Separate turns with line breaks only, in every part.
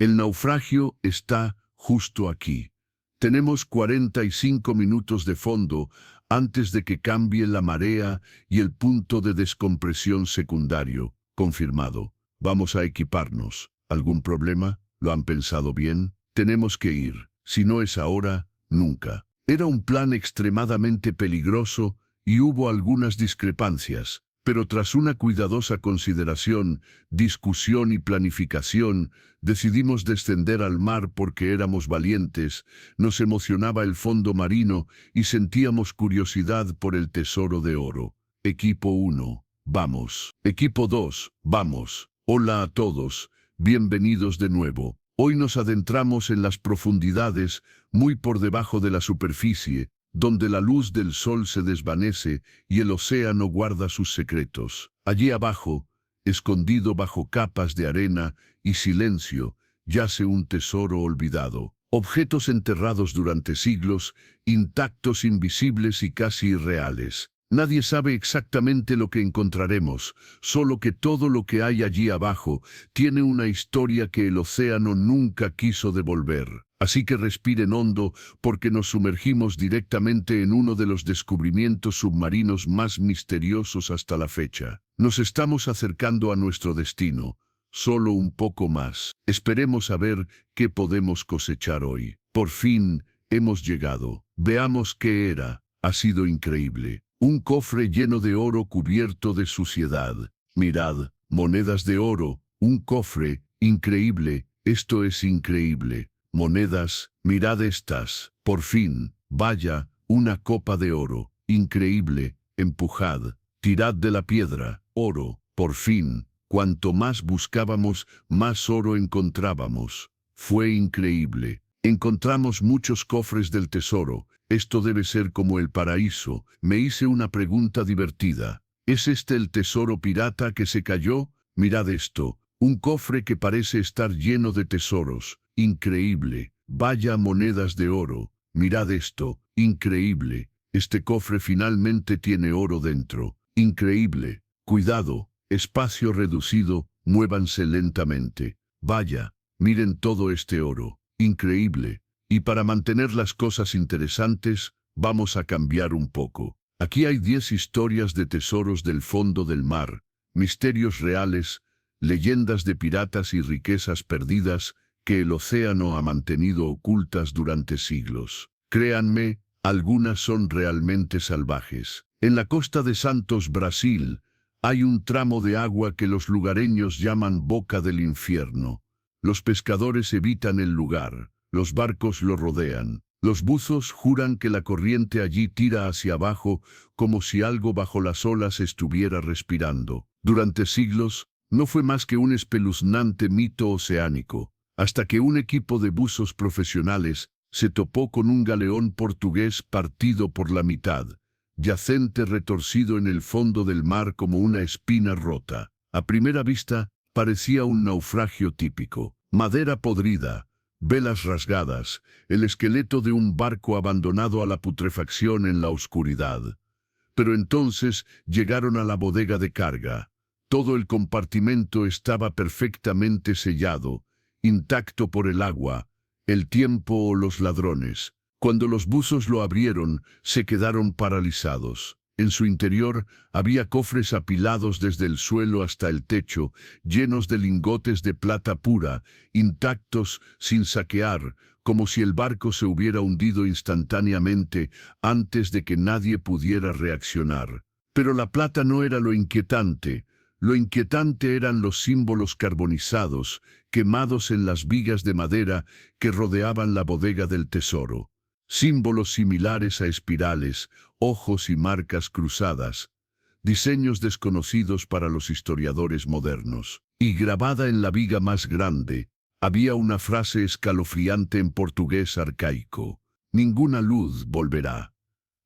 El naufragio está justo aquí. Tenemos 45 minutos de fondo antes de que cambie la marea y el punto de descompresión secundario. Confirmado. Vamos a equiparnos. ¿Algún problema? ¿Lo han pensado bien? Tenemos que ir. Si no es ahora, nunca. Era un plan extremadamente peligroso y hubo algunas discrepancias, pero tras una cuidadosa consideración, discusión y planificación, decidimos descender al mar porque éramos valientes, nos emocionaba el fondo marino y sentíamos curiosidad por el tesoro de oro. Equipo 1, vamos. Equipo 2, vamos. Hola a todos, bienvenidos de nuevo. Hoy nos adentramos en las profundidades, muy por debajo de la superficie, donde la luz del sol se desvanece y el océano guarda sus secretos. Allí abajo, escondido bajo capas de arena y silencio, yace un tesoro olvidado. Objetos enterrados durante siglos, intactos, invisibles y casi irreales. Nadie sabe exactamente lo que encontraremos, solo que todo lo que hay allí abajo tiene una historia que el océano nunca quiso devolver. Así que respiren hondo porque nos sumergimos directamente en uno de los descubrimientos submarinos más misteriosos hasta la fecha. Nos estamos acercando a nuestro destino, solo un poco más. Esperemos a ver qué podemos cosechar hoy. Por fin hemos llegado. Veamos qué era. Ha sido increíble. Un cofre lleno de oro cubierto de suciedad. Mirad, monedas de oro, un cofre, increíble, esto es increíble. Monedas, mirad estas, por fin, vaya, una copa de oro, increíble, empujad, tirad de la piedra, oro, por fin, cuanto más buscábamos, más oro encontrábamos. Fue increíble. Encontramos muchos cofres del tesoro. Esto debe ser como el paraíso. Me hice una pregunta divertida. ¿Es este el tesoro pirata que se cayó? Mirad esto. Un cofre que parece estar lleno de tesoros. Increíble. Vaya monedas de oro. Mirad esto. Increíble. Este cofre finalmente tiene oro dentro. Increíble. Cuidado. Espacio reducido. Muévanse lentamente. Vaya. Miren todo este oro. Increíble. Y para mantener las cosas interesantes, vamos a cambiar un poco. Aquí hay 10 historias de tesoros del fondo del mar, misterios reales, leyendas de piratas y riquezas perdidas que el océano ha mantenido ocultas durante siglos. Créanme, algunas son realmente salvajes. En la costa de Santos, Brasil, hay un tramo de agua que los lugareños llaman Boca del Infierno. Los pescadores evitan el lugar. Los barcos lo rodean. Los buzos juran que la corriente allí tira hacia abajo como si algo bajo las olas estuviera respirando. Durante siglos, no fue más que un espeluznante mito oceánico, hasta que un equipo de buzos profesionales se topó con un galeón portugués partido por la mitad, yacente retorcido en el fondo del mar como una espina rota. A primera vista, parecía un naufragio típico. Madera podrida, velas rasgadas, el esqueleto de un barco abandonado a la putrefacción en la oscuridad. Pero entonces llegaron a la bodega de carga. Todo el compartimento estaba perfectamente sellado, intacto por el agua, el tiempo o los ladrones. Cuando los buzos lo abrieron, se quedaron paralizados. En su interior había cofres apilados desde el suelo hasta el techo, llenos de lingotes de plata pura, intactos, sin saquear, como si el barco se hubiera hundido instantáneamente antes de que nadie pudiera reaccionar. Pero la plata no era lo inquietante eran los símbolos carbonizados, quemados en las vigas de madera que rodeaban la bodega del tesoro. Símbolos similares a espirales, ojos y marcas cruzadas, diseños desconocidos para los historiadores modernos. Y grabada en la viga más grande, había una frase escalofriante en portugués arcaico: ninguna luz volverá.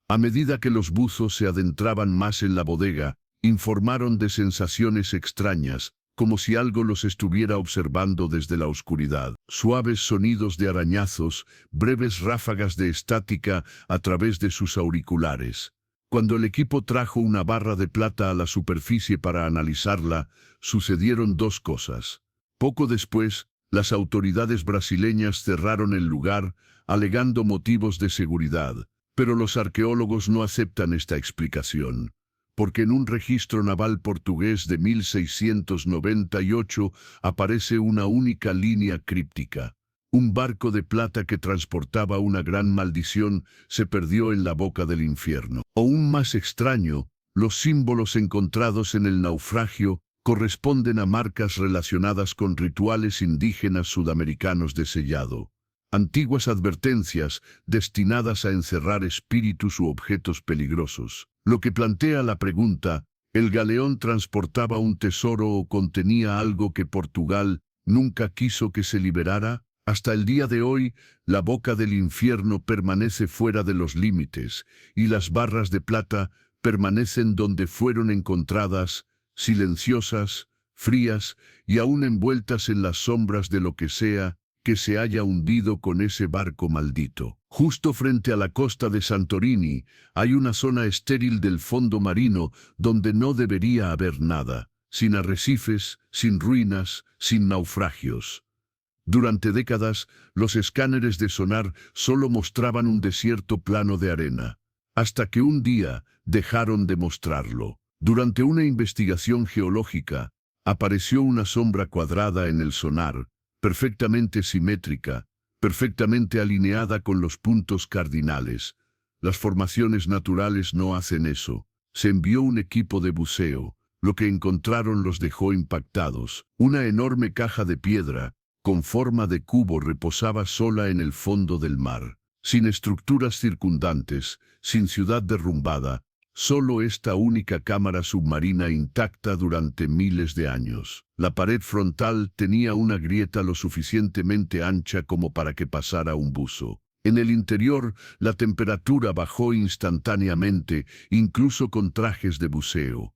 A medida que los buzos se adentraban más en la bodega, informaron de sensaciones extrañas, como si algo los estuviera observando desde la oscuridad. Suaves sonidos de arañazos, breves ráfagas de estática a través de sus auriculares. Cuando el equipo trajo una barra de plata a la superficie para analizarla, sucedieron dos cosas. Poco después, Las autoridades brasileñas cerraron el lugar, alegando motivos de seguridad, pero los arqueólogos no aceptan esta explicación, porque en un registro naval portugués de 1698 aparece una única línea críptica. Un barco de plata que transportaba una gran maldición se perdió en la boca del infierno. O aún más extraño, los símbolos encontrados en el naufragio corresponden a marcas relacionadas con rituales indígenas sudamericanos de sellado. Antiguas advertencias destinadas a encerrar espíritus u objetos peligrosos. Lo que plantea la pregunta, ¿el galeón transportaba un tesoro o contenía algo que Portugal nunca quiso que se liberara? Hasta el día de hoy, la boca del infierno permanece fuera de los límites, y las barras de plata permanecen donde fueron encontradas, silenciosas, frías y aún envueltas en las sombras de lo que sea que se haya hundido con ese barco maldito. Justo frente a la costa de Santorini hay una zona estéril del fondo marino donde no debería haber nada, sin arrecifes, sin ruinas, sin naufragios. Durante décadas, los escáneres de sonar solo mostraban un desierto plano de arena, hasta que un día dejaron de mostrarlo. Durante una investigación geológica, apareció una sombra cuadrada en el sonar, perfectamente simétrica, perfectamente alineada con los puntos cardinales. Las formaciones naturales no hacen eso. Se envió un equipo de buceo. Lo que encontraron los dejó impactados. Una enorme caja de piedra, con forma de cubo, reposaba sola en el fondo del mar, sin estructuras circundantes, sin ciudad derrumbada, solo esta única cámara submarina intacta durante miles de años. La pared frontal tenía una grieta lo suficientemente ancha como para que pasara un buzo. En el interior, la temperatura bajó instantáneamente, incluso con trajes de buceo.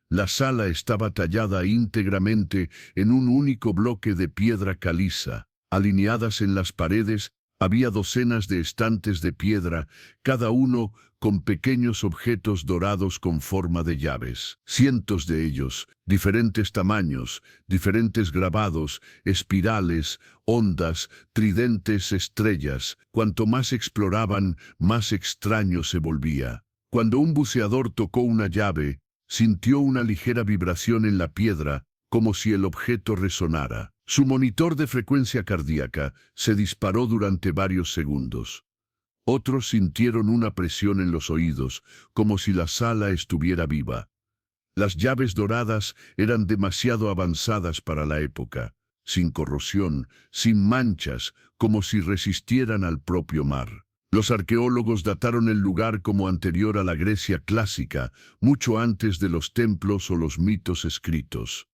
La sala estaba tallada íntegramente en un único bloque de piedra caliza. Alineadas en las paredes, había docenas de estantes de piedra, cada uno con pequeños objetos dorados con forma de llaves. Cientos de ellos, diferentes tamaños, diferentes grabados, espirales, ondas, tridentes, estrellas. Cuanto más exploraban, más extraño se volvía. Cuando un buceador tocó una llave, sintió una ligera vibración en la piedra, como si el objeto resonara. Su monitor de frecuencia cardíaca se disparó durante varios segundos. Otros sintieron una presión en los oídos, como si la sala estuviera viva. Las llaves doradas eran demasiado avanzadas para la época, sin corrosión, sin manchas, como si resistieran al propio mar. Los arqueólogos dataron el lugar como anterior a la Grecia clásica, mucho antes de los templos o los mitos escritos.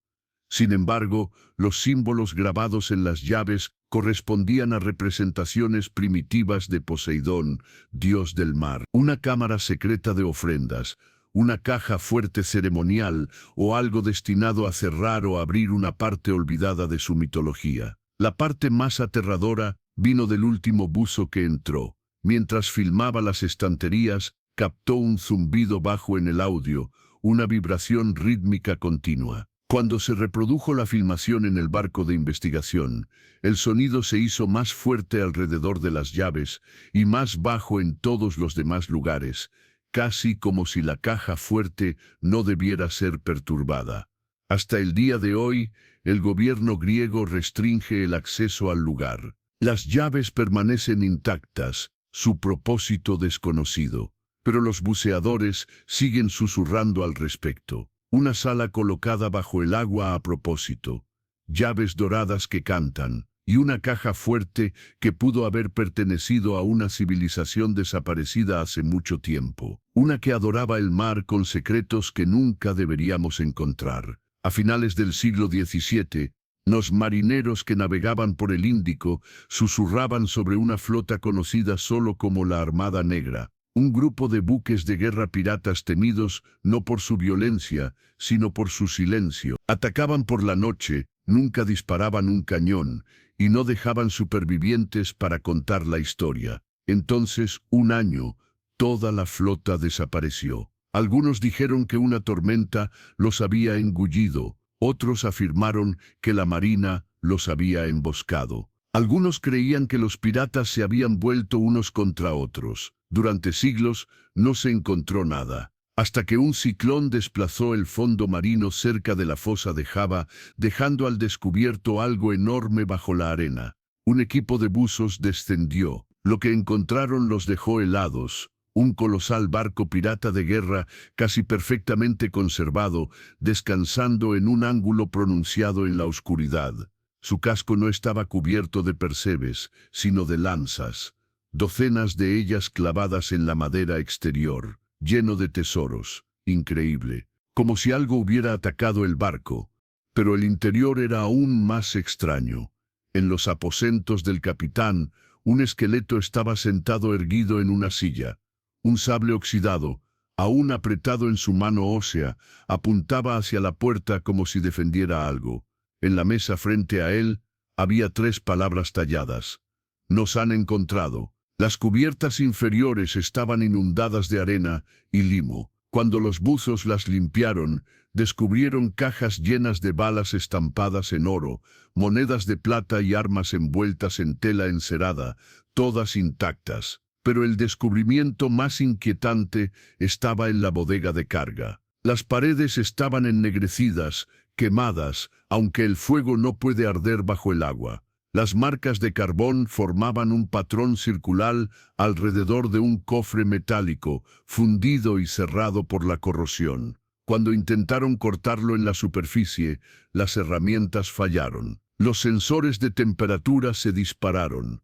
Sin embargo, los símbolos grabados en las llaves correspondían a representaciones primitivas de Poseidón, dios del mar. Una cámara secreta de ofrendas, una caja fuerte ceremonial o algo destinado a cerrar o abrir una parte olvidada de su mitología. La parte más aterradora vino del último buzo que entró. Mientras filmaba las estanterías, captó un zumbido bajo en el audio, una vibración rítmica continua. Cuando se reprodujo la filmación en el barco de investigación, el sonido se hizo más fuerte alrededor de las llaves y más bajo en todos los demás lugares, casi como si la caja fuerte no debiera ser perturbada. Hasta el día de hoy, el gobierno griego restringe el acceso al lugar. Las llaves permanecen intactas, su propósito desconocido, pero los buceadores siguen susurrando al respecto. Una sala colocada bajo el agua a propósito, llaves doradas que cantan, y una caja fuerte que pudo haber pertenecido a una civilización desaparecida hace mucho tiempo. Una que adoraba el mar con secretos que nunca deberíamos encontrar. A finales del siglo XVII, los marineros que navegaban por el Índico susurraban sobre una flota conocida solo como la Armada Negra. Un grupo de buques de guerra piratas temidos no por su violencia, sino por su silencio. Atacaban por la noche, nunca disparaban un cañón, y no dejaban supervivientes para contar la historia. Entonces, un año, toda la flota desapareció. Algunos dijeron que una tormenta los había engullido, otros afirmaron que la marina los había emboscado. Algunos creían que los piratas se habían vuelto unos contra otros. Durante siglos no se encontró nada, hasta que un ciclón desplazó el fondo marino cerca de la fosa de Java, dejando al descubierto algo enorme bajo la arena. Un equipo de buzos descendió. Lo que encontraron los dejó helados. Un colosal barco pirata de guerra, casi perfectamente conservado, descansando en un ángulo pronunciado en la oscuridad. Su casco no estaba cubierto de percebes, sino de lanzas, docenas de ellas clavadas en la madera exterior, lleno de tesoros. Increíble, como si algo hubiera atacado el barco. Pero el interior era aún más extraño. En los aposentos del capitán, un esqueleto estaba sentado erguido en una silla. Un sable oxidado, aún apretado en su mano ósea, apuntaba hacia la puerta como si defendiera algo. En la mesa frente a él, había 3 palabras talladas. Nos han encontrado. Las cubiertas inferiores estaban inundadas de arena y limo. Cuando los buzos las limpiaron, descubrieron cajas llenas de balas estampadas en oro, monedas de plata y armas envueltas en tela encerada, todas intactas. Pero el descubrimiento más inquietante estaba en la bodega de carga. Las paredes estaban ennegrecidas, quemadas, aunque el fuego no puede arder bajo el agua. Las marcas de carbón formaban un patrón circular alrededor de un cofre metálico, fundido y cerrado por la corrosión. Cuando intentaron cortarlo en la superficie, las herramientas fallaron. Los sensores de temperatura se dispararon.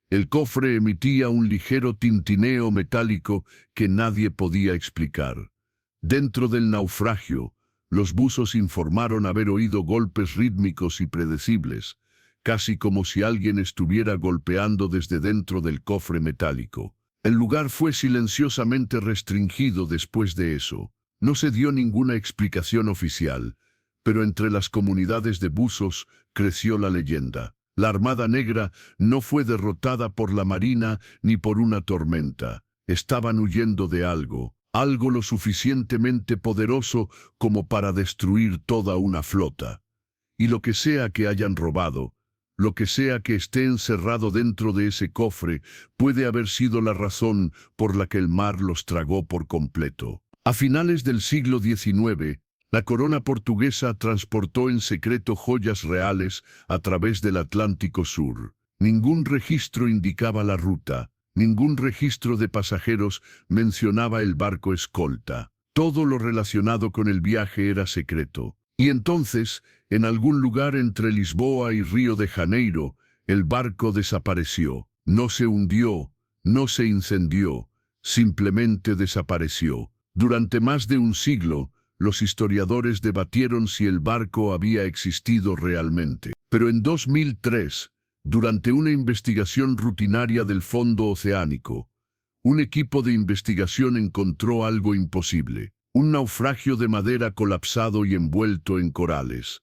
El cofre emitía un ligero tintineo metálico que nadie podía explicar. Dentro del naufragio, los buzos informaron haber oído golpes rítmicos y predecibles, casi como si alguien estuviera golpeando desde dentro del cofre metálico. El lugar fue silenciosamente restringido después de eso. No se dio ninguna explicación oficial, pero entre las comunidades de buzos creció la leyenda. La Armada Negra no fue derrotada por la Marina ni por una tormenta. Estaban huyendo de algo lo suficientemente poderoso como para destruir toda una flota. Y lo que sea que hayan robado, lo que sea que esté encerrado dentro de ese cofre, puede haber sido la razón por la que el mar los tragó por completo. A finales del siglo XIX, la corona portuguesa transportó en secreto joyas reales a través del Atlántico Sur. Ningún registro indicaba la ruta, ningún registro de pasajeros mencionaba el barco escolta. Todo lo relacionado con el viaje era secreto. Y entonces, en algún lugar entre Lisboa y Río de Janeiro, el barco desapareció. No se hundió, no se incendió, simplemente desapareció. Durante más de un siglo, los historiadores debatieron si el barco había existido realmente. Pero en 2003, durante una investigación rutinaria del fondo oceánico, un equipo de investigación encontró algo imposible. Un naufragio de madera colapsado y envuelto en corales.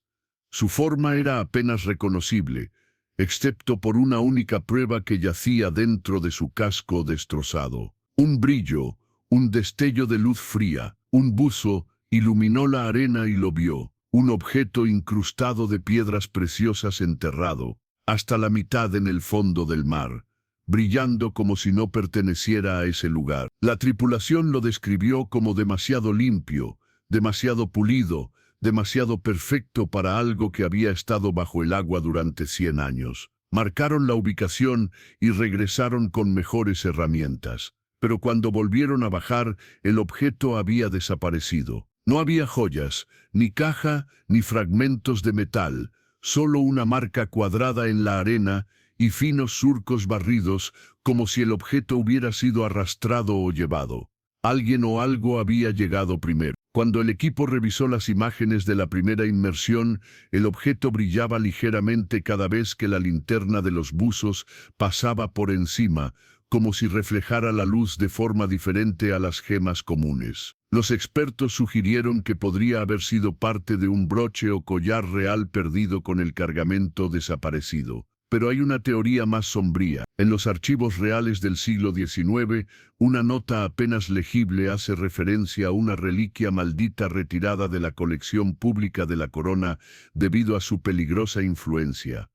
Su forma era apenas reconocible, excepto por una única prueba que yacía dentro de su casco destrozado. Un brillo, un destello de luz fría, un buzo, iluminó la arena y lo vio, un objeto incrustado de piedras preciosas enterrado, hasta la mitad en el fondo del mar, brillando como si no perteneciera a ese lugar. La tripulación lo describió como demasiado limpio, demasiado pulido, demasiado perfecto para algo que había estado bajo el agua durante 100 años. Marcaron la ubicación y regresaron con mejores herramientas. Pero cuando volvieron a bajar, el objeto había desaparecido. No había joyas, ni caja, ni fragmentos de metal, solo una marca cuadrada en la arena y finos surcos barridos, como si el objeto hubiera sido arrastrado o llevado. Alguien o algo había llegado primero. Cuando el equipo revisó las imágenes de la primera inmersión, el objeto brillaba ligeramente cada vez que la linterna de los buzos pasaba por encima, como si reflejara la luz de forma diferente a las gemas comunes. Los expertos sugirieron que podría haber sido parte de un broche o collar real perdido con el cargamento desaparecido. Pero hay una teoría más sombría. En los archivos reales del siglo XIX, una nota apenas legible hace referencia a una reliquia maldita retirada de la colección pública de la corona debido a su peligrosa influencia.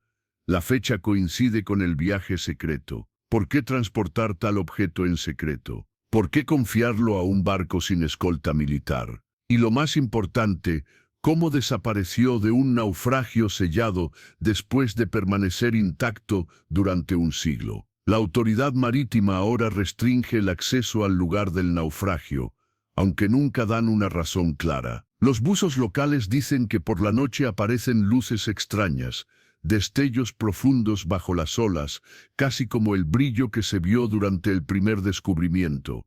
La fecha coincide con el viaje secreto. ¿Por qué transportar tal objeto en secreto? ¿Por qué confiarlo a un barco sin escolta militar? Y lo más importante, ¿cómo desapareció de un naufragio sellado después de permanecer intacto durante un siglo? La autoridad marítima ahora restringe el acceso al lugar del naufragio, aunque nunca dan una razón clara. Los buzos locales dicen que por la noche aparecen luces extrañas, destellos profundos bajo las olas, casi como el brillo que se vio durante el primer descubrimiento.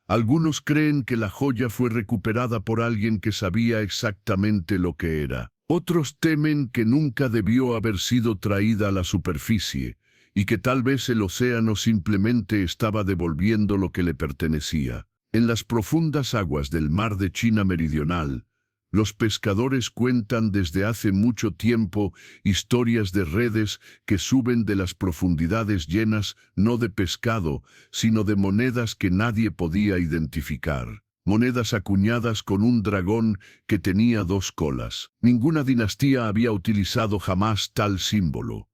Algunos creen que la joya fue recuperada por alguien que sabía exactamente lo que era. Otros temen que nunca debió haber sido traída a la superficie y que tal vez el océano simplemente estaba devolviendo lo que le pertenecía. En las profundas aguas del mar de China Meridional, los pescadores cuentan desde hace mucho tiempo historias de redes que suben de las profundidades llenas no de pescado, sino de monedas que nadie podía identificar. Monedas acuñadas con un dragón que tenía 2 colas. Ninguna dinastía había utilizado jamás tal símbolo.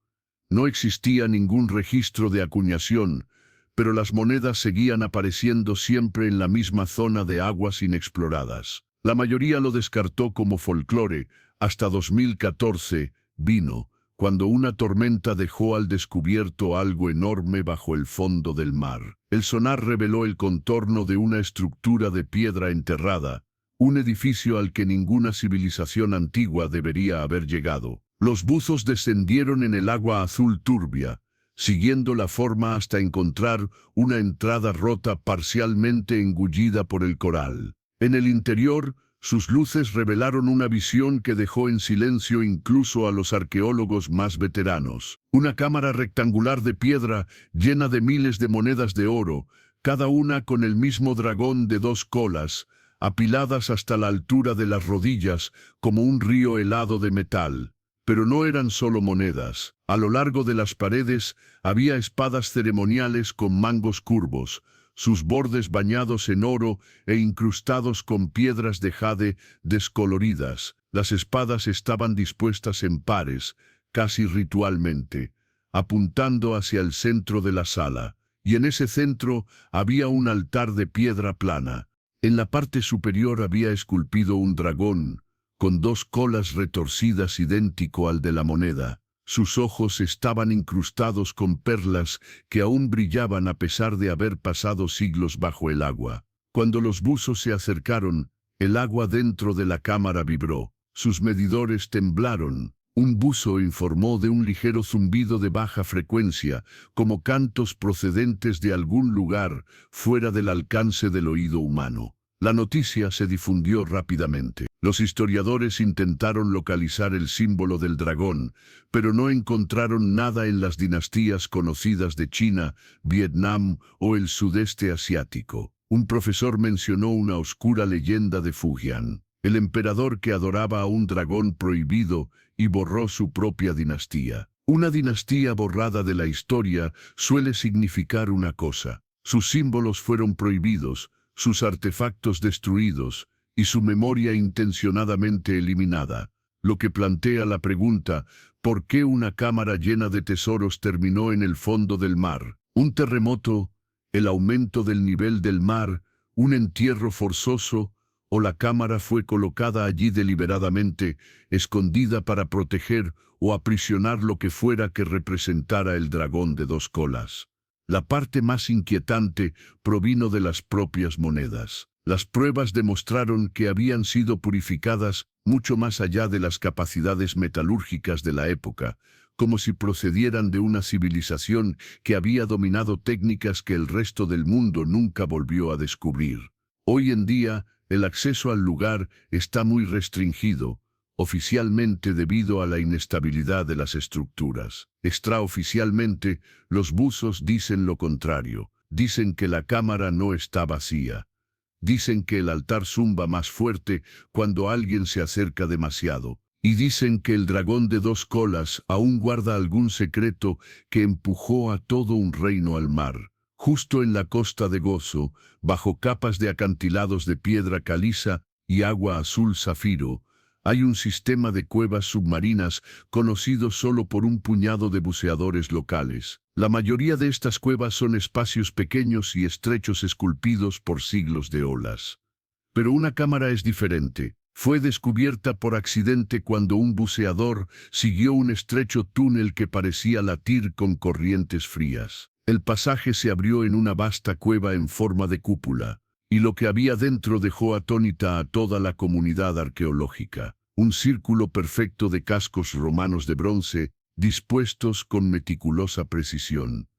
No existía ningún registro de acuñación, pero las monedas seguían apareciendo siempre en la misma zona de aguas inexploradas. La mayoría lo descartó como folclore, hasta 2014, vino, cuando una tormenta dejó al descubierto algo enorme bajo el fondo del mar. El sonar reveló el contorno de una estructura de piedra enterrada, un edificio al que ninguna civilización antigua debería haber llegado. Los buzos descendieron en el agua azul turbia, siguiendo la forma hasta encontrar una entrada rota parcialmente engullida por el coral. En el interior, sus luces revelaron una visión que dejó en silencio incluso a los arqueólogos más veteranos. Una cámara rectangular de piedra llena de miles de monedas de oro, cada una con el mismo dragón de 2 colas, apiladas hasta la altura de las rodillas como un río helado de metal. Pero no eran solo monedas. A lo largo de las paredes había espadas ceremoniales con mangos curvos, sus bordes bañados en oro e incrustados con piedras de jade descoloridas. Las espadas estaban dispuestas en pares, casi ritualmente, apuntando hacia el centro de la sala, y en ese centro había un altar de piedra plana. En la parte superior había esculpido un dragón, con 2 colas retorcidas idéntico al de la moneda. Sus ojos estaban incrustados con perlas que aún brillaban a pesar de haber pasado siglos bajo el agua. Cuando los buzos se acercaron, el agua dentro de la cámara vibró. Sus medidores temblaron. Un buzo informó de un ligero zumbido de baja frecuencia, como cantos procedentes de algún lugar fuera del alcance del oído humano. La noticia se difundió rápidamente. Los historiadores intentaron localizar el símbolo del dragón, pero no encontraron nada en las dinastías conocidas de China, Vietnam o el sudeste asiático. Un profesor mencionó una oscura leyenda de Fujian, el emperador que adoraba a un dragón prohibido y borró su propia dinastía. Una dinastía borrada de la historia suele significar una cosa: sus símbolos fueron prohibidos, sus artefactos destruidos y su memoria intencionadamente eliminada, lo que plantea la pregunta: ¿por qué una cámara llena de tesoros terminó en el fondo del mar? ¿Un terremoto, el aumento del nivel del mar, un entierro forzoso, o la cámara fue colocada allí deliberadamente, escondida para proteger o aprisionar lo que fuera que representara el dragón de 2 colas? La parte más inquietante provino de las propias monedas. Las pruebas demostraron que habían sido purificadas mucho más allá de las capacidades metalúrgicas de la época, como si procedieran de una civilización que había dominado técnicas que el resto del mundo nunca volvió a descubrir. Hoy en día, el acceso al lugar está muy restringido, oficialmente debido a la inestabilidad de las estructuras. Extraoficialmente, los buzos dicen lo contrario. Dicen que la cámara no está vacía. Dicen que el altar zumba más fuerte cuando alguien se acerca demasiado. Y dicen que el dragón de dos colas aún guarda algún secreto que empujó a todo un reino al mar. Justo en la costa de Gozo, bajo capas de acantilados de piedra caliza y agua azul zafiro, hay un sistema de cuevas submarinas conocido solo por un puñado de buceadores locales. La mayoría de estas cuevas son espacios pequeños y estrechos esculpidos por siglos de olas. Pero una cámara es diferente. Fue descubierta por accidente cuando un buceador siguió un estrecho túnel que parecía latir con corrientes frías. El pasaje se abrió en una vasta cueva en forma de cúpula, y lo que había dentro dejó atónita a toda la comunidad arqueológica. Un círculo perfecto de cascos romanos de bronce, dispuestos con meticulosa precisión.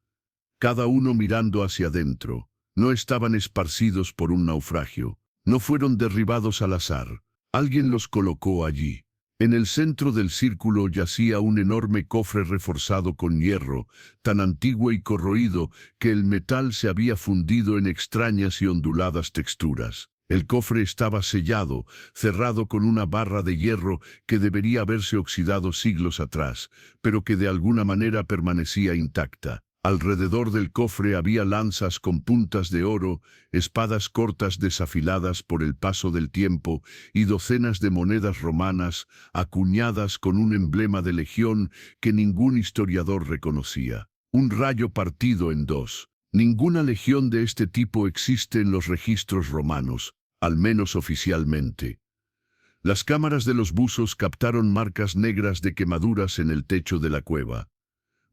Cada uno mirando hacia adentro. No estaban esparcidos por un naufragio. No fueron derribados al azar. Alguien los colocó allí. En el centro del círculo yacía un enorme cofre reforzado con hierro, tan antiguo y corroído que el metal se había fundido en extrañas y onduladas texturas. El cofre estaba sellado, cerrado con una barra de hierro que debería haberse oxidado siglos atrás, pero que de alguna manera permanecía intacta. Alrededor del cofre había lanzas con puntas de oro, espadas cortas desafiladas por el paso del tiempo y docenas de monedas romanas acuñadas con un emblema de legión que ningún historiador reconocía. Un rayo partido en dos. Ninguna legión de este tipo existe en los registros romanos, al menos oficialmente. Las cámaras de los buzos captaron marcas negras de quemaduras en el techo de la cueva.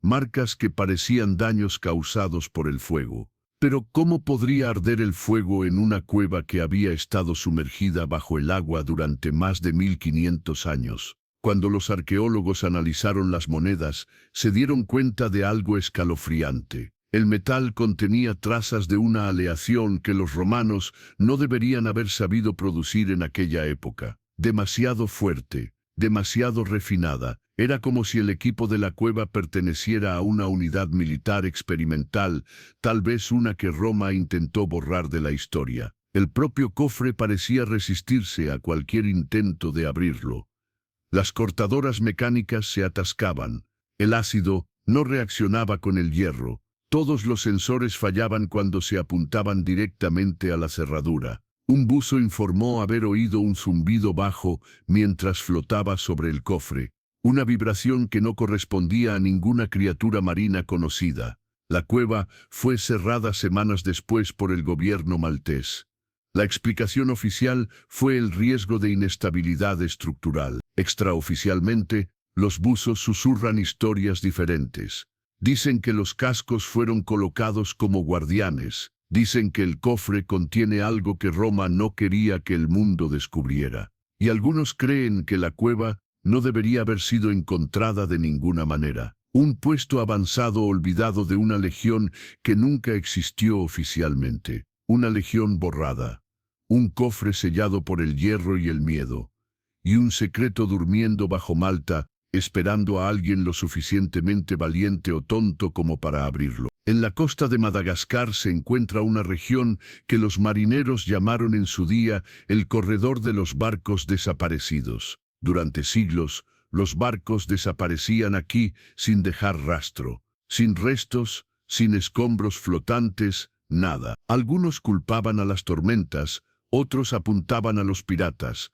Marcas que parecían daños causados por el fuego. Pero ¿cómo podría arder el fuego en una cueva que había estado sumergida bajo el agua durante más de 1500 años? Cuando los arqueólogos analizaron las monedas, se dieron cuenta de algo escalofriante. El metal contenía trazas de una aleación que los romanos no deberían haber sabido producir en aquella época. Demasiado fuerte, demasiado refinada. Era como si el equipo de la cueva perteneciera a una unidad militar experimental, tal vez una que Roma intentó borrar de la historia. El propio cofre parecía resistirse a cualquier intento de abrirlo. Las cortadoras mecánicas se atascaban. El ácido no reaccionaba con el hierro. Todos los sensores fallaban cuando se apuntaban directamente a la cerradura. Un buzo informó haber oído un zumbido bajo mientras flotaba sobre el cofre. Una vibración que no correspondía a ninguna criatura marina conocida. La cueva fue cerrada semanas después por el gobierno maltés. La explicación oficial fue el riesgo de inestabilidad estructural. Extraoficialmente, los buzos susurran historias diferentes. Dicen que los cascos fueron colocados como guardianes. Dicen que el cofre contiene algo que Roma no quería que el mundo descubriera. Y algunos creen que la cueva no debería haber sido encontrada de ninguna manera. Un puesto avanzado olvidado de una legión que nunca existió oficialmente. Una legión borrada. Un cofre sellado por el hierro y el miedo. Y un secreto durmiendo bajo Malta, esperando a alguien lo suficientemente valiente o tonto como para abrirlo. En la costa de Madagascar se encuentra una región que los marineros llamaron en su día el corredor de los barcos desaparecidos. Durante siglos, los barcos desaparecían aquí sin dejar rastro, sin restos, sin escombros flotantes, nada. Algunos culpaban a las tormentas, otros apuntaban a los piratas.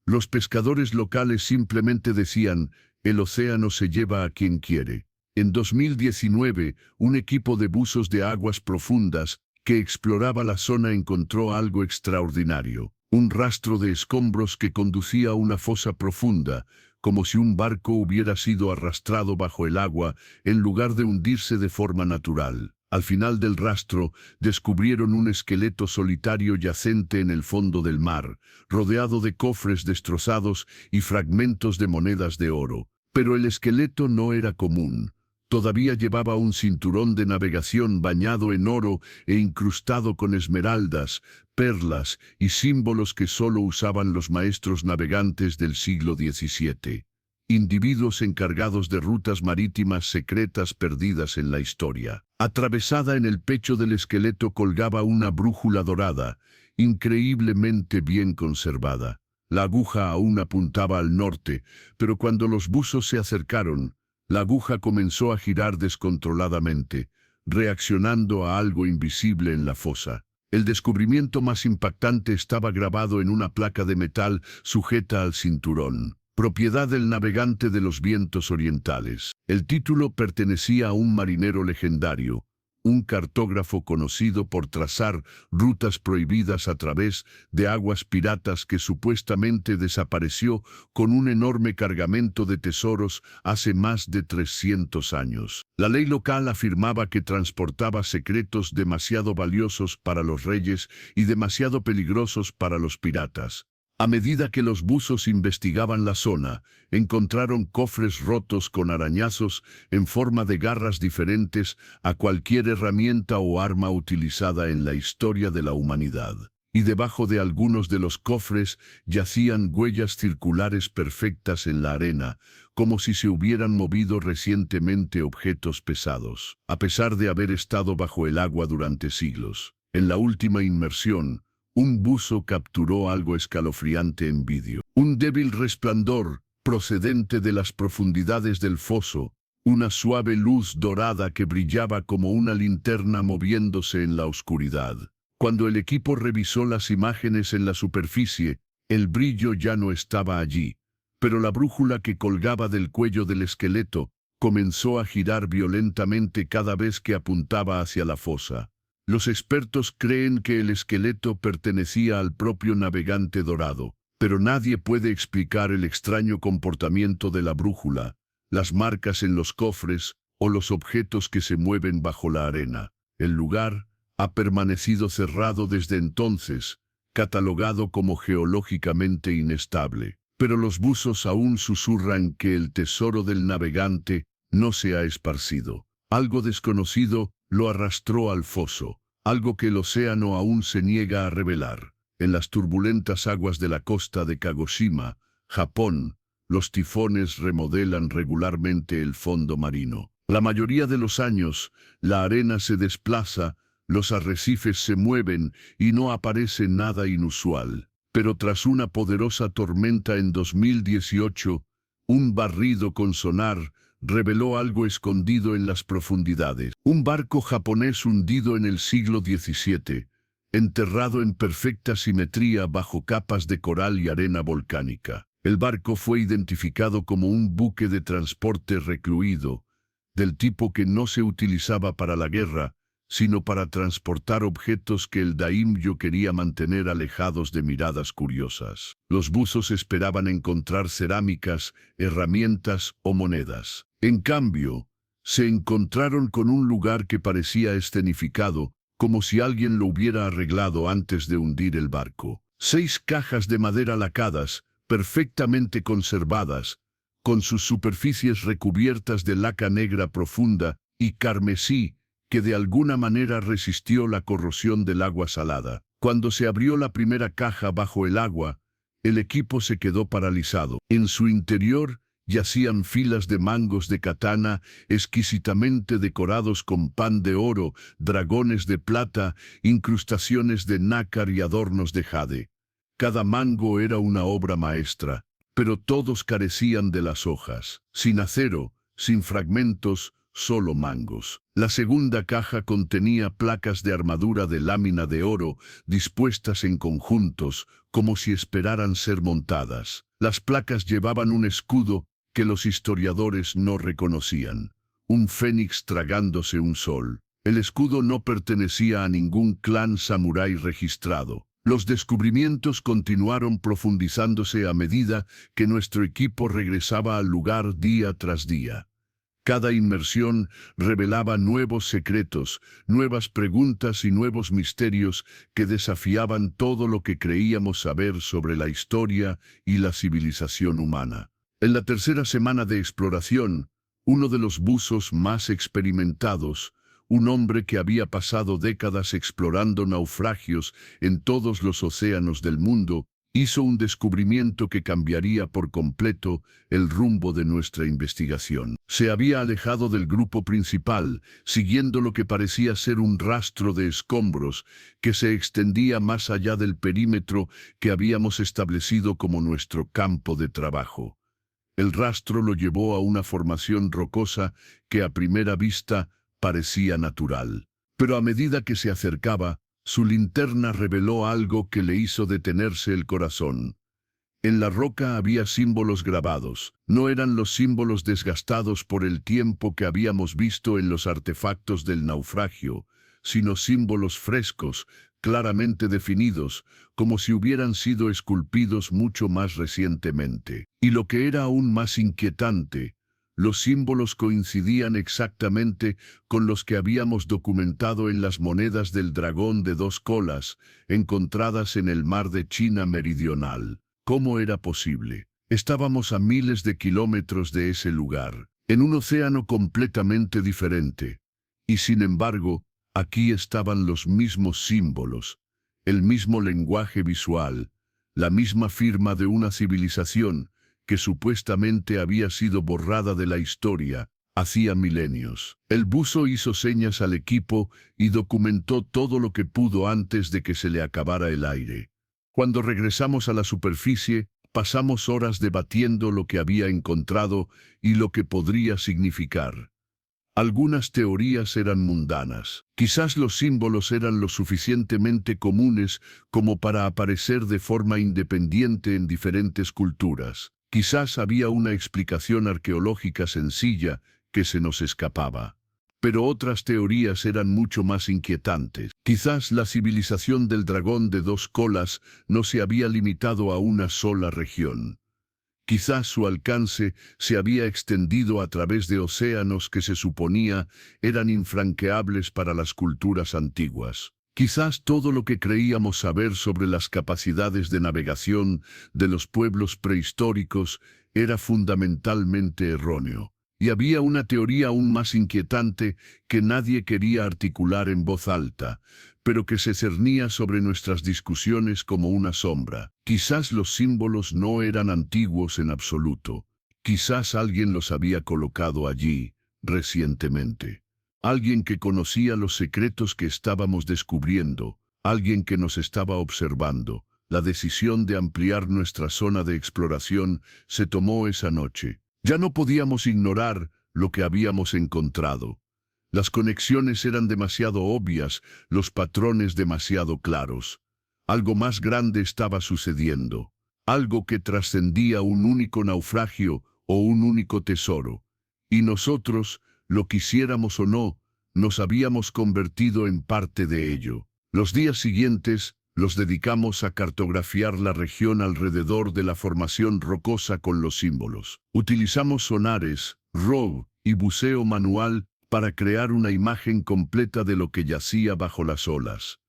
Los pescadores locales simplemente decían, el océano se lleva a quien quiere. En 2019, un equipo de buzos de aguas profundas que exploraba la zona encontró algo extraordinario. Un rastro de escombros que conducía a una fosa profunda, como si un barco hubiera sido arrastrado bajo el agua en lugar de hundirse de forma natural. Al final del rastro, descubrieron un esqueleto solitario yacente en el fondo del mar, rodeado de cofres destrozados y fragmentos de monedas de oro. Pero el esqueleto no era común. Todavía llevaba un cinturón de navegación bañado en oro e incrustado con esmeraldas, perlas y símbolos que solo usaban los maestros navegantes del siglo XVII. Individuos encargados de rutas marítimas secretas perdidas en la historia. Atravesada en el pecho del esqueleto colgaba una brújula dorada, increíblemente bien conservada. La aguja aún apuntaba al norte, pero cuando los buzos se acercaron, la aguja comenzó a girar descontroladamente, reaccionando a algo invisible en la fosa. El descubrimiento más impactante estaba grabado en una placa de metal sujeta al cinturón, propiedad del navegante de los vientos orientales. El título pertenecía a un marinero legendario, un cartógrafo conocido por trazar rutas prohibidas a través de aguas piratas que supuestamente desapareció con un enorme cargamento de tesoros hace más de 300 años. La ley local afirmaba que transportaba secretos demasiado valiosos para los reyes y demasiado peligrosos para los piratas. A medida que los buzos investigaban la zona, encontraron cofres rotos con arañazos en forma de garras diferentes a cualquier herramienta o arma utilizada en la historia de la humanidad. Y debajo de algunos de los cofres yacían huellas circulares perfectas en la arena, como si se hubieran movido recientemente objetos pesados, a pesar de haber estado bajo el agua durante siglos. En la última inmersión, un buzo capturó algo escalofriante en vídeo. Un débil resplandor, procedente de las profundidades del foso, una suave luz dorada que brillaba como una linterna moviéndose en la oscuridad. Cuando el equipo revisó las imágenes en la superficie, el brillo ya no estaba allí, pero la brújula que colgaba del cuello del esqueleto comenzó a girar violentamente cada vez que apuntaba hacia la fosa. Los expertos creen que el esqueleto pertenecía al propio navegante dorado, pero nadie puede explicar el extraño comportamiento de la brújula, las marcas en los cofres o los objetos que se mueven bajo la arena. El lugar ha permanecido cerrado desde entonces, catalogado como geológicamente inestable, pero los buzos aún susurran que el tesoro del navegante no se ha esparcido. Algo desconocido lo arrastró al foso, algo que el océano aún se niega a revelar. En las turbulentas aguas de la costa de Kagoshima, Japón, los tifones remodelan regularmente el fondo marino. La mayoría de los años, la arena se desplaza, los arrecifes se mueven y no aparece nada inusual. Pero tras una poderosa tormenta en 2018, un barrido con sonar reveló algo escondido en las profundidades. Un barco japonés hundido en el siglo XVII, enterrado en perfecta simetría bajo capas de coral y arena volcánica. El barco fue identificado como un buque de transporte recluido, del tipo que no se utilizaba para la guerra, sino para transportar objetos que el daimyo quería mantener alejados de miradas curiosas. Los buzos esperaban encontrar cerámicas, herramientas o monedas. En cambio, se encontraron con un lugar que parecía escenificado, como si alguien lo hubiera arreglado antes de hundir el barco. 6 cajas de madera lacadas, perfectamente conservadas, con sus superficies recubiertas de laca negra profunda y carmesí, que de alguna manera resistió la corrosión del agua salada. Cuando se abrió la primera caja bajo el agua, el equipo se quedó paralizado. En su interior yacían filas de mangos de katana exquisitamente decorados con pan de oro, dragones de plata, incrustaciones de nácar y adornos de jade. Cada mango era una obra maestra, pero todos carecían de las hojas. Sin acero, sin fragmentos, solo mangos. La segunda caja contenía placas de armadura de lámina de oro dispuestas en conjuntos, como si esperaran ser montadas. Las placas llevaban un escudo que los historiadores no reconocían, un fénix tragándose un sol. El escudo no pertenecía a ningún clan samurái registrado. Los descubrimientos continuaron profundizándose a medida que nuestro equipo regresaba al lugar día tras día. Cada inmersión revelaba nuevos secretos, nuevas preguntas y nuevos misterios que desafiaban todo lo que creíamos saber sobre la historia y la civilización humana. En la tercera semana de exploración, uno de los buzos más experimentados, un hombre que había pasado décadas explorando naufragios en todos los océanos del mundo, hizo un descubrimiento que cambiaría por completo el rumbo de nuestra investigación. Se había alejado del grupo principal, siguiendo lo que parecía ser un rastro de escombros que se extendía más allá del perímetro que habíamos establecido como nuestro campo de trabajo. El rastro lo llevó a una formación rocosa que a primera vista parecía natural. Pero a medida que se acercaba, su linterna reveló algo que le hizo detenerse el corazón. En la roca había símbolos grabados. No eran los símbolos desgastados por el tiempo que habíamos visto en los artefactos del naufragio, sino símbolos frescos, claramente definidos, como si hubieran sido esculpidos mucho más recientemente. Y lo que era aún más inquietante, los símbolos coincidían exactamente con los que habíamos documentado en las monedas del dragón de 2 colas, encontradas en el mar de China meridional. ¿Cómo era posible? Estábamos a miles de kilómetros de ese lugar, en un océano completamente diferente. Y sin embargo, aquí estaban los mismos símbolos, el mismo lenguaje visual, la misma firma de una civilización que supuestamente había sido borrada de la historia hacía milenios. El buzo hizo señas al equipo y documentó todo lo que pudo antes de que se le acabara el aire. Cuando regresamos a la superficie, pasamos horas debatiendo lo que había encontrado y lo que podría significar. Algunas teorías eran mundanas. Quizás los símbolos eran lo suficientemente comunes como para aparecer de forma independiente en diferentes culturas. Quizás había una explicación arqueológica sencilla que se nos escapaba. Pero otras teorías eran mucho más inquietantes. Quizás la civilización del dragón de 2 colas no se había limitado a una sola región. Quizás su alcance se había extendido a través de océanos que se suponía eran infranqueables para las culturas antiguas. Quizás todo lo que creíamos saber sobre las capacidades de navegación de los pueblos prehistóricos era fundamentalmente erróneo. Y había una teoría aún más inquietante que nadie quería articular en voz alta, pero que se cernía sobre nuestras discusiones como una sombra. Quizás los símbolos no eran antiguos en absoluto. Quizás alguien los había colocado allí recientemente. Alguien que conocía los secretos que estábamos descubriendo, alguien que nos estaba observando. La decisión de ampliar nuestra zona de exploración se tomó esa noche. Ya no podíamos ignorar lo que habíamos encontrado. Las conexiones eran demasiado obvias, los patrones demasiado claros. Algo más grande estaba sucediendo, algo que trascendía un único naufragio o un único tesoro. Y nosotros, lo quisiéramos o no, nos habíamos convertido en parte de ello. Los días siguientes los dedicamos a cartografiar la región alrededor de la formación rocosa con los símbolos. Utilizamos sonares, ROV y buceo manual para crear una imagen completa de lo que yacía bajo las olas.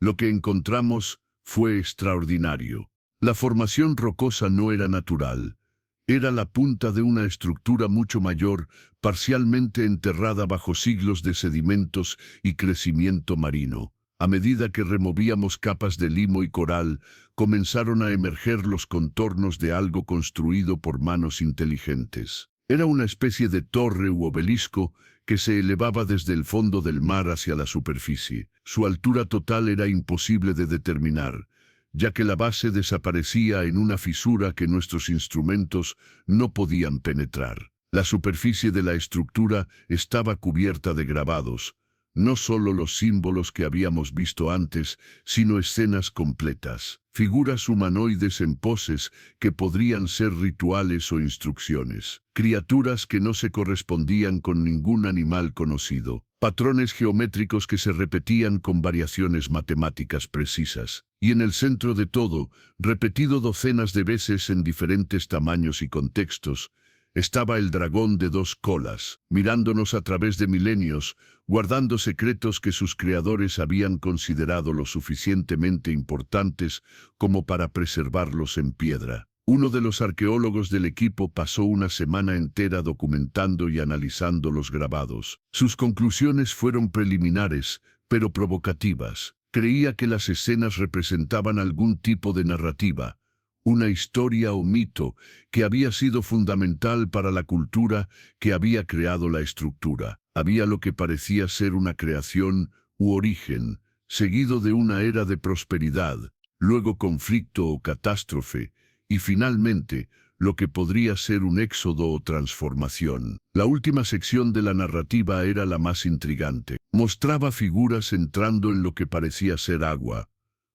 Lo que encontramos fue extraordinario. La formación rocosa no era natural. Era la punta de una estructura mucho mayor, parcialmente enterrada bajo siglos de sedimentos y crecimiento marino. A medida que removíamos capas de limo y coral, comenzaron a emerger los contornos de algo construido por manos inteligentes. Era una especie de torre u obelisco que se elevaba desde el fondo del mar hacia la superficie. Su altura total era imposible de determinar, ya que la base desaparecía en una fisura que nuestros instrumentos no podían penetrar. La superficie de la estructura estaba cubierta de grabados, no solo los símbolos que habíamos visto antes, sino escenas completas, figuras humanoides en poses que podrían ser rituales o instrucciones, criaturas que no se correspondían con ningún animal conocido, patrones geométricos que se repetían con variaciones matemáticas precisas, y en el centro de todo, repetido docenas de veces en diferentes tamaños y contextos, estaba el dragón de 2 colas, mirándonos a través de milenios, guardando secretos que sus creadores habían considerado lo suficientemente importantes como para preservarlos en piedra. Uno de los arqueólogos del equipo pasó una semana entera documentando y analizando los grabados. Sus conclusiones fueron preliminares, pero provocativas. Creía que las escenas representaban algún tipo de narrativa, una historia o mito que había sido fundamental para la cultura que había creado la estructura. Había lo que parecía ser una creación u origen, seguido de una era de prosperidad, luego conflicto o catástrofe, y finalmente lo que podría ser un éxodo o transformación. La última sección de la narrativa era la más intrigante. Mostraba figuras entrando en lo que parecía ser agua,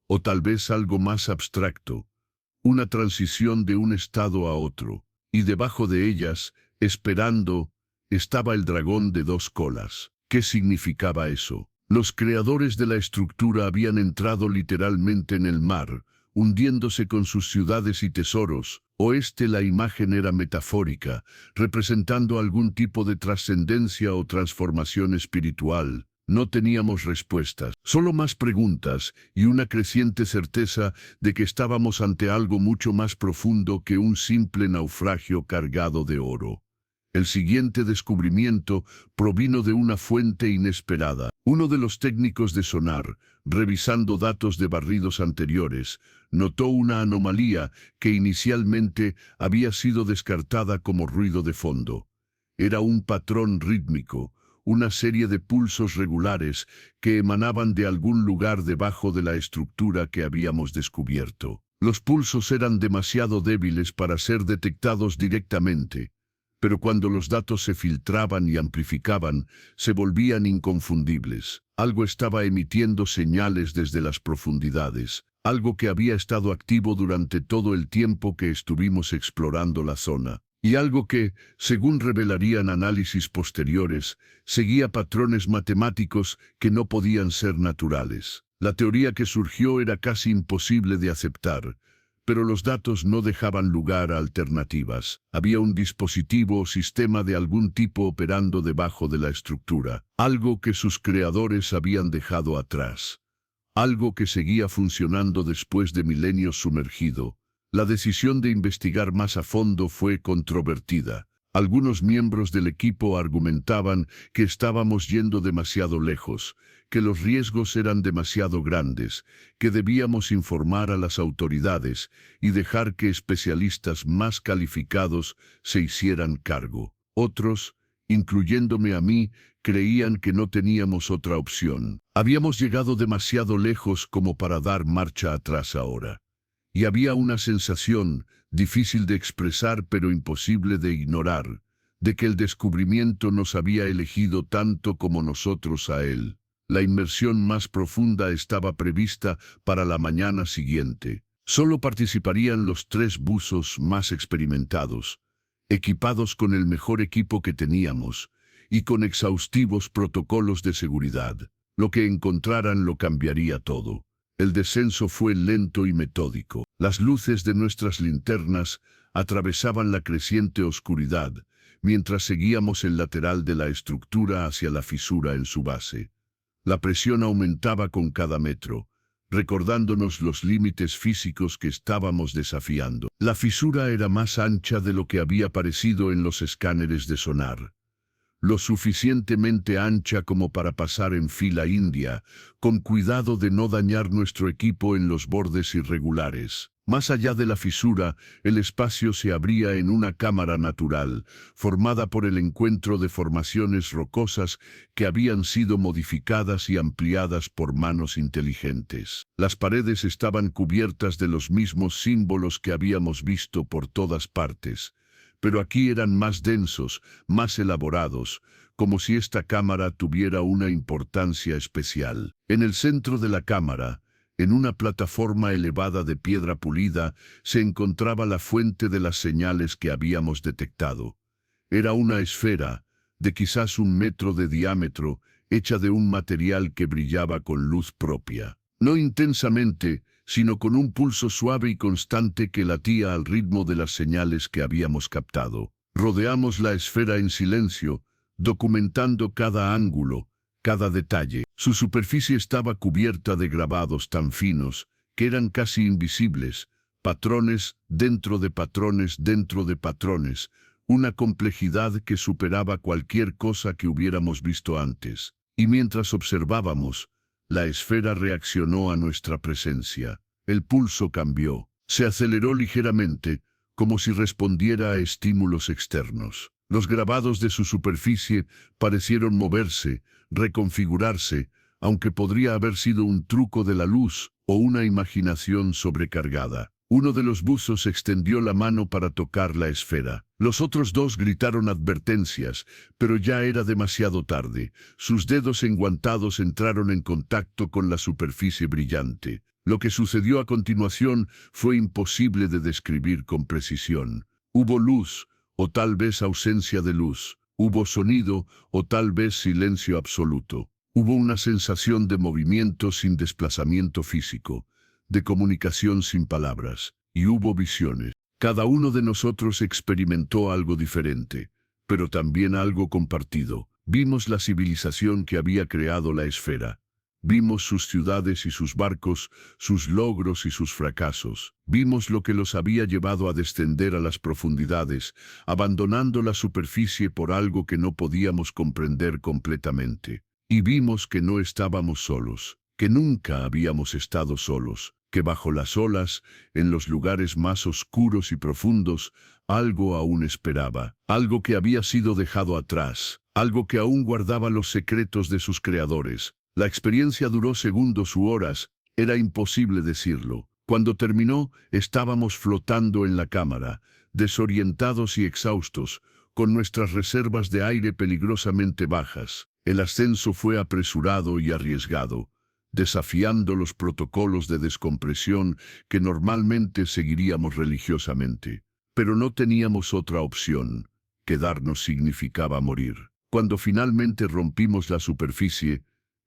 o tal vez algo más abstracto, una transición de un estado a otro, y debajo de ellas, esperando, estaba el dragón de 2 colas. ¿Qué significaba eso? Los creadores de la estructura habían entrado literalmente en el mar, hundiéndose con sus ciudades y tesoros, o la imagen era metafórica, representando algún tipo de trascendencia o transformación espiritual. No teníamos respuestas, solo más preguntas y una creciente certeza de que estábamos ante algo mucho más profundo que un simple naufragio cargado de oro. El siguiente descubrimiento provino de una fuente inesperada. Uno de los técnicos de sonar, revisando datos de barridos anteriores, notó una anomalía que inicialmente había sido descartada como ruido de fondo. Era un patrón rítmico, una serie de pulsos regulares que emanaban de algún lugar debajo de la estructura que habíamos descubierto. Los pulsos eran demasiado débiles para ser detectados directamente, pero cuando los datos se filtraban y amplificaban, se volvían inconfundibles. Algo estaba emitiendo señales desde las profundidades, algo que había estado activo durante todo el tiempo que estuvimos explorando la zona. Y algo que, según revelarían análisis posteriores, seguía patrones matemáticos que no podían ser naturales. La teoría que surgió era casi imposible de aceptar, pero los datos no dejaban lugar a alternativas. Había un dispositivo o sistema de algún tipo operando debajo de la estructura, algo que sus creadores habían dejado atrás, algo que seguía funcionando después de milenios sumergido. La decisión de investigar más a fondo fue controvertida. Algunos miembros del equipo argumentaban que estábamos yendo demasiado lejos, que los riesgos eran demasiado grandes, que debíamos informar a las autoridades y dejar que especialistas más calificados se hicieran cargo. Otros, incluyéndome a mí, creían que no teníamos otra opción. Habíamos llegado demasiado lejos como para dar marcha atrás ahora. Y había una sensación, difícil de expresar pero imposible de ignorar, de que el descubrimiento nos había elegido tanto como nosotros a él. La inmersión más profunda estaba prevista para la mañana siguiente. Solo participarían los 3 buzos más experimentados, equipados con el mejor equipo que teníamos y con exhaustivos protocolos de seguridad. Lo que encontraran lo cambiaría todo. El descenso fue lento y metódico. Las luces de nuestras linternas atravesaban la creciente oscuridad, mientras seguíamos el lateral de la estructura hacia la fisura en su base. La presión aumentaba con cada metro, recordándonos los límites físicos que estábamos desafiando. La fisura era más ancha de lo que había parecido en los escáneres de sonar. Lo suficientemente ancha como para pasar en fila india, con cuidado de no dañar nuestro equipo en los bordes irregulares. Más allá de la fisura, el espacio se abría en una cámara natural, formada por el encuentro de formaciones rocosas que habían sido modificadas y ampliadas por manos inteligentes. Las paredes estaban cubiertas de los mismos símbolos que habíamos visto por todas partes, pero aquí eran más densos, más elaborados, como si esta cámara tuviera una importancia especial. En el centro de la cámara, en una plataforma elevada de piedra pulida, se encontraba la fuente de las señales que habíamos detectado. Era una esfera, de quizás 1 metro de diámetro, hecha de un material que brillaba con luz propia. No intensamente, sino con un pulso suave y constante que latía al ritmo de las señales que habíamos captado. Rodeamos la esfera en silencio, documentando cada ángulo, cada detalle. Su superficie estaba cubierta de grabados tan finos que eran casi invisibles, patrones dentro de patrones dentro de patrones, una complejidad que superaba cualquier cosa que hubiéramos visto antes. Y mientras observábamos, la esfera reaccionó a nuestra presencia. El pulso cambió. Se aceleró ligeramente, como si respondiera a estímulos externos. Los grabados de su superficie parecieron moverse, reconfigurarse, aunque podría haber sido un truco de la luz o una imaginación sobrecargada. Uno de los buzos extendió la mano para tocar la esfera. Los otros dos gritaron advertencias, pero ya era demasiado tarde. Sus dedos enguantados entraron en contacto con la superficie brillante. Lo que sucedió a continuación fue imposible de describir con precisión. Hubo luz, o tal vez ausencia de luz. Hubo sonido, o tal vez silencio absoluto. Hubo una sensación de movimiento sin desplazamiento físico, de comunicación sin palabras, y hubo visiones. Cada uno de nosotros experimentó algo diferente, pero también algo compartido. Vimos la civilización que había creado la esfera. Vimos sus ciudades y sus barcos, sus logros y sus fracasos. Vimos lo que los había llevado a descender a las profundidades, abandonando la superficie por algo que no podíamos comprender completamente. Y vimos que no estábamos solos, que nunca habíamos estado solos, que bajo las olas, en los lugares más oscuros y profundos, algo aún esperaba, algo que había sido dejado atrás, algo que aún guardaba los secretos de sus creadores. La experiencia duró segundos u horas, era imposible decirlo. Cuando terminó, estábamos flotando en la cámara, desorientados y exhaustos, con nuestras reservas de aire peligrosamente bajas. El ascenso fue apresurado y arriesgado, desafiando los protocolos de descompresión que normalmente seguiríamos religiosamente. Pero no teníamos otra opción. Quedarnos significaba morir. Cuando finalmente rompimos la superficie,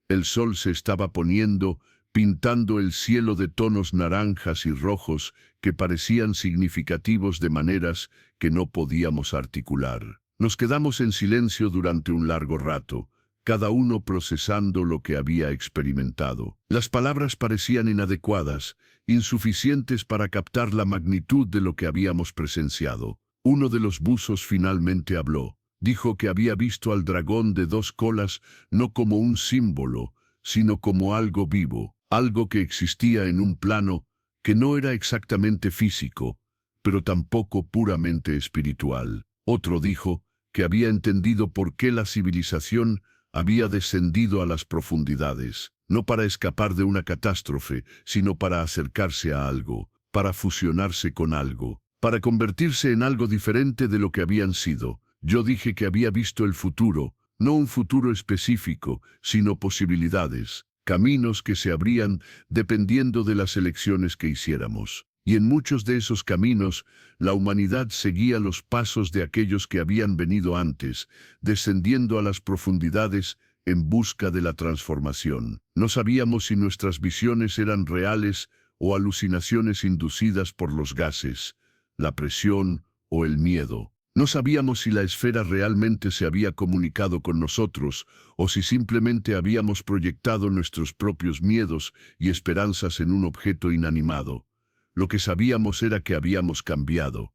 el sol se estaba poniendo, pintando el cielo de tonos naranjas y rojos que parecían significativos de maneras que no podíamos articular. Nos quedamos en silencio durante un largo rato, cada uno procesando lo que había experimentado. Las palabras parecían inadecuadas, insuficientes para captar la magnitud de lo que habíamos presenciado. Uno de los buzos finalmente habló. Dijo que había visto al dragón de dos colas no como un símbolo, sino como algo vivo, algo que existía en un plano que no era exactamente físico, pero tampoco puramente espiritual. Otro dijo que había entendido por qué la civilización había descendido a las profundidades, no para escapar de una catástrofe, sino para acercarse a algo, para fusionarse con algo, para convertirse en algo diferente de lo que habían sido. Yo dije que había visto el futuro, no un futuro específico, sino posibilidades, caminos que se abrían dependiendo de las elecciones que hiciéramos. Y en muchos de esos caminos, la humanidad seguía los pasos de aquellos que habían venido antes, descendiendo a las profundidades en busca de la transformación. No sabíamos si nuestras visiones eran reales o alucinaciones inducidas por los gases, la presión o el miedo. No sabíamos si la esfera realmente se había comunicado con nosotros o si simplemente habíamos proyectado nuestros propios miedos y esperanzas en un objeto inanimado. Lo que sabíamos era que habíamos cambiado,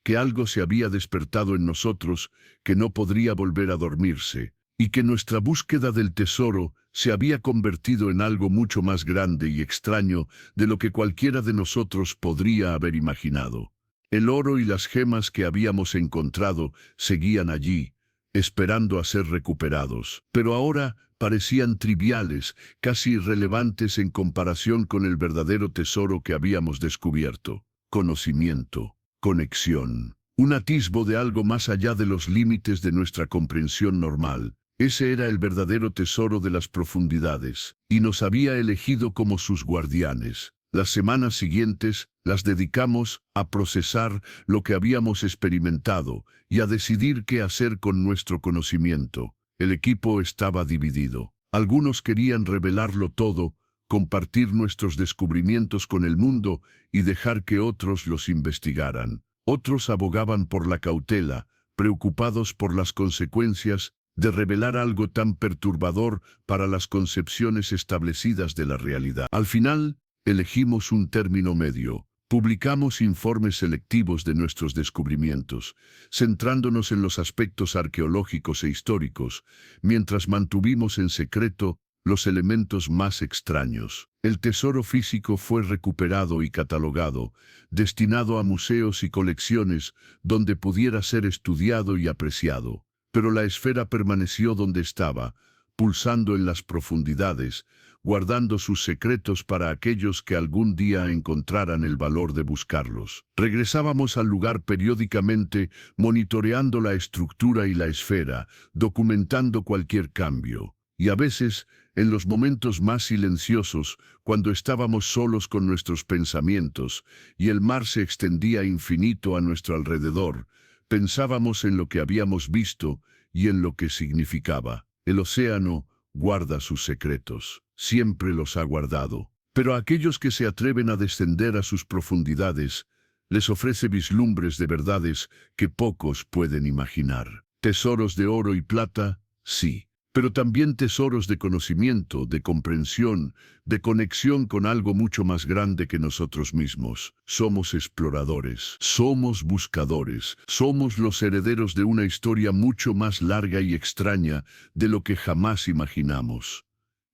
que algo se había despertado en nosotros que no podría volver a dormirse, y que nuestra búsqueda del tesoro se había convertido en algo mucho más grande y extraño de lo que cualquiera de nosotros podría haber imaginado. El oro y las gemas que habíamos encontrado seguían allí, esperando a ser recuperados, pero ahora parecían triviales, casi irrelevantes en comparación con el verdadero tesoro que habíamos descubierto. Conocimiento, conexión, un atisbo de algo más allá de los límites de nuestra comprensión normal. Ese era el verdadero tesoro de las profundidades, y nos había elegido como sus guardianes. Las semanas siguientes las dedicamos a procesar lo que habíamos experimentado y a decidir qué hacer con nuestro conocimiento. El equipo estaba dividido. Algunos querían revelarlo todo, compartir nuestros descubrimientos con el mundo y dejar que otros los investigaran. Otros abogaban por la cautela, preocupados por las consecuencias de revelar algo tan perturbador para las concepciones establecidas de la realidad. Al final, elegimos un término medio. Publicamos informes selectivos de nuestros descubrimientos, centrándonos en los aspectos arqueológicos e históricos, mientras mantuvimos en secreto los elementos más extraños. El tesoro físico fue recuperado y catalogado, destinado a museos y colecciones donde pudiera ser estudiado y apreciado. Pero la esfera permaneció donde estaba, pulsando en las profundidades, guardando sus secretos para aquellos que algún día encontraran el valor de buscarlos. Regresábamos al lugar periódicamente, monitoreando la estructura y la esfera, documentando cualquier cambio. Y a veces, en los momentos más silenciosos, cuando estábamos solos con nuestros pensamientos, y el mar se extendía infinito a nuestro alrededor, pensábamos en lo que habíamos visto y en lo que significaba. El océano guarda sus secretos, siempre los ha guardado. Pero a aquellos que se atreven a descender a sus profundidades, les ofrece vislumbres de verdades que pocos pueden imaginar. Tesoros de oro y plata, sí, pero también tesoros de conocimiento, de comprensión, de conexión con algo mucho más grande que nosotros mismos. Somos exploradores, somos buscadores, somos los herederos de una historia mucho más larga y extraña de lo que jamás imaginamos.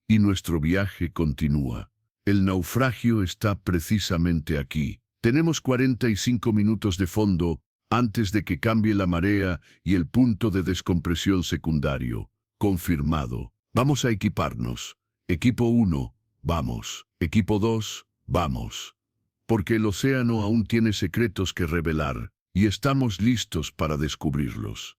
Y nuestro viaje continúa. El naufragio está precisamente aquí. Tenemos 45 minutos de fondo antes de que cambie la marea y el punto de descompresión secundario. Confirmado. Vamos a equiparnos. Equipo 1, vamos. Equipo 2, vamos. Porque el océano aún tiene secretos que revelar, y estamos listos para descubrirlos.